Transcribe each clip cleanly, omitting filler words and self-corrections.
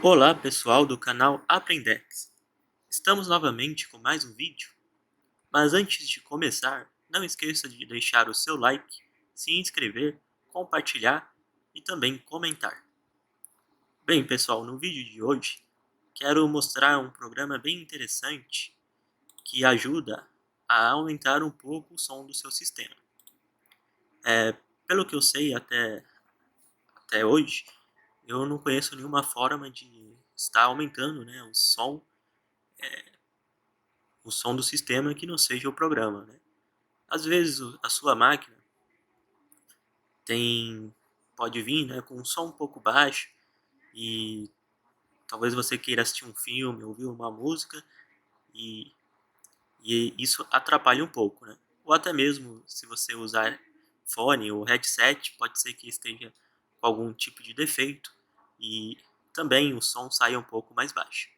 Olá pessoal do canal Aprendex. Estamos novamente com mais um vídeo, mas antes de começar, não esqueça de deixar o seu like, se inscrever, compartilhar e também comentar. Bem pessoal, no vídeo de hoje, quero mostrar um programa bem interessante que ajuda a aumentar um pouco o som do seu sistema. Pelo que eu sei até hoje, eu não conheço nenhuma forma de estar aumentando, né, o som do sistema que não seja o programa, né? Às vezes a sua máquina pode vir, né, com um som um pouco baixo e talvez você queira assistir um filme, ouvir uma música e, e isso atrapalha um pouco, né? Ou até mesmo se você usar fone ou headset, pode ser que esteja com algum tipo de defeito e também o som saia um pouco mais baixo.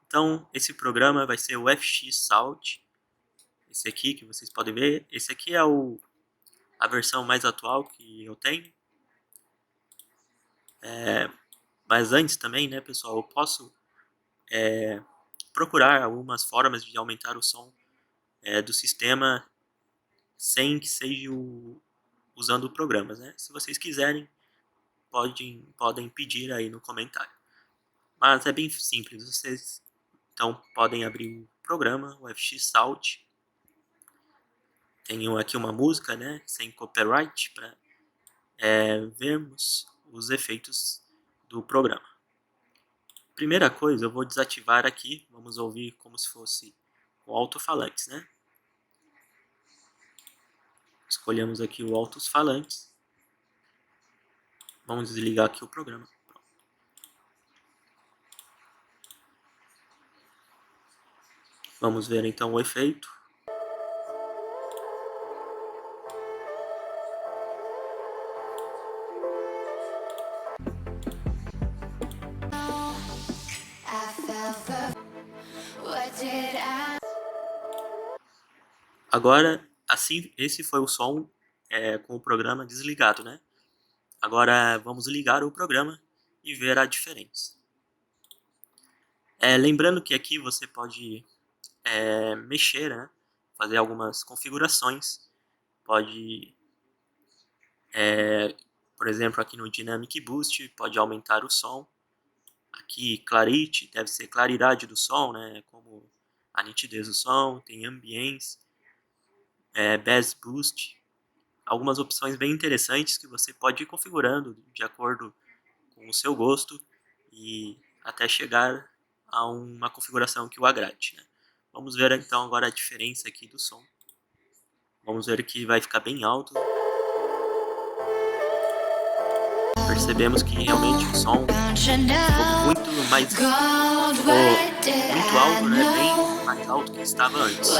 Então, esse programa vai ser o FX Sound. Esse aqui que vocês podem ver, esse aqui é a versão mais atual que eu tenho. Mas antes também, né, pessoal, eu posso procurar algumas formas de aumentar o som do sistema sem que seja usando programas, né? Se vocês quiserem, podem pedir aí no comentário. Mas é bem simples, vocês então podem abrir o programa, o FX Sound. Tenho aqui uma música, né, sem copyright, para vermos os efeitos do programa. Primeira coisa, eu vou desativar aqui, vamos ouvir como se fosse com alto-falantes, né? Escolhemos aqui o alto-falantes. Vamos desligar aqui o programa. Vamos ver então o efeito. Agora, assim, esse foi o som com o programa desligado, né? Agora vamos ligar o programa e ver a diferença. Lembrando que aqui você pode mexer, né? Fazer algumas configurações. Pode, por exemplo, aqui no Dynamic Boost, pode aumentar o som. Aqui, Clarity, deve ser claridade do som, né? Como a nitidez do som, tem Ambience, Bass Boost. Algumas opções bem interessantes que você pode ir configurando de acordo com o seu gosto e até chegar a uma configuração que o agrade, né? Vamos ver então agora a diferença aqui do som. Vamos ver que vai ficar bem alto. Percebemos que realmente o som ficou muito alto, né? Bem mais alto que estava antes.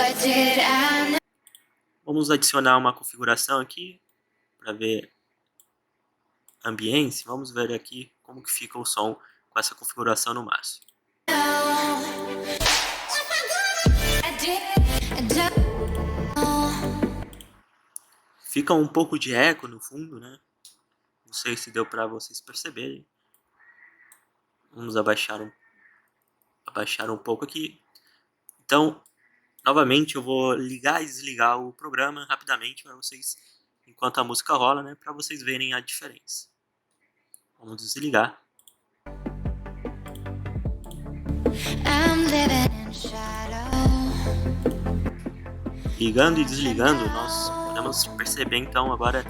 Vamos adicionar uma configuração aqui para ver ambiente. Vamos ver aqui como que fica o som com essa configuração no máximo. Fica um pouco de eco no fundo, né? Não sei se deu para vocês perceberem. Vamos abaixar um pouco aqui. Então, novamente eu vou ligar e desligar o programa rapidamente para vocês, enquanto a música rola, né? Para vocês verem a diferença. Vamos desligar. Ligando e desligando, nós podemos perceber então agora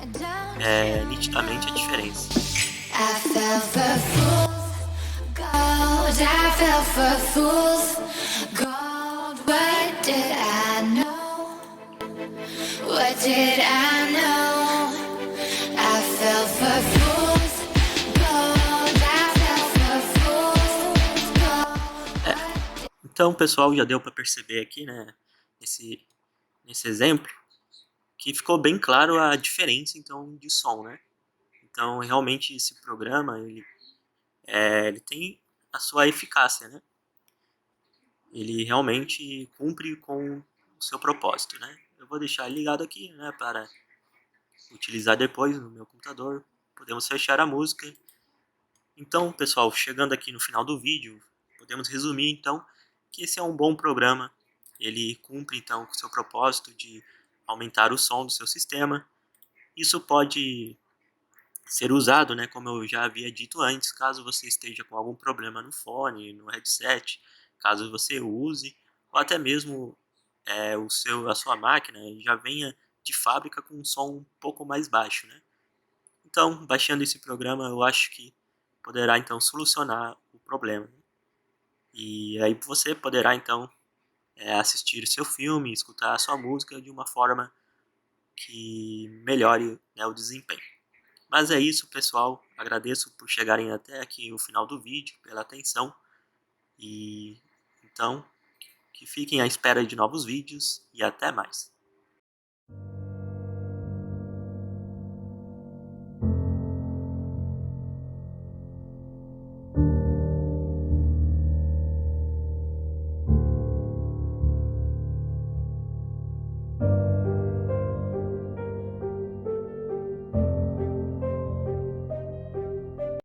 nitidamente a diferença. Então, pessoal, já deu para perceber aqui, né, nesse exemplo, que ficou bem claro a diferença então de som, né? Então, realmente esse programa ele tem a sua eficácia, né? Ele realmente cumpre com o seu propósito, né? Eu vou deixar ligado aqui, né, para utilizar depois no meu computador. Podemos fechar a música Então, pessoal, chegando aqui no final do vídeo, podemos resumir então que esse é um bom programa. Ele cumpre então com o seu propósito de aumentar o som do seu sistema. Isso pode ser usado, né, como eu já havia dito antes, caso você esteja com algum problema no fone, no headset, caso você use, ou até mesmo a sua máquina já venha de fábrica com um som um pouco mais baixo, né? Então, baixando esse programa, eu acho que poderá então solucionar o problema. E aí você poderá então assistir seu filme, escutar a sua música de uma forma que melhore, né, o desempenho. Mas é isso, pessoal. Agradeço por chegarem até aqui o final do vídeo, pela atenção. E então, que fiquem à espera de novos vídeos e até mais.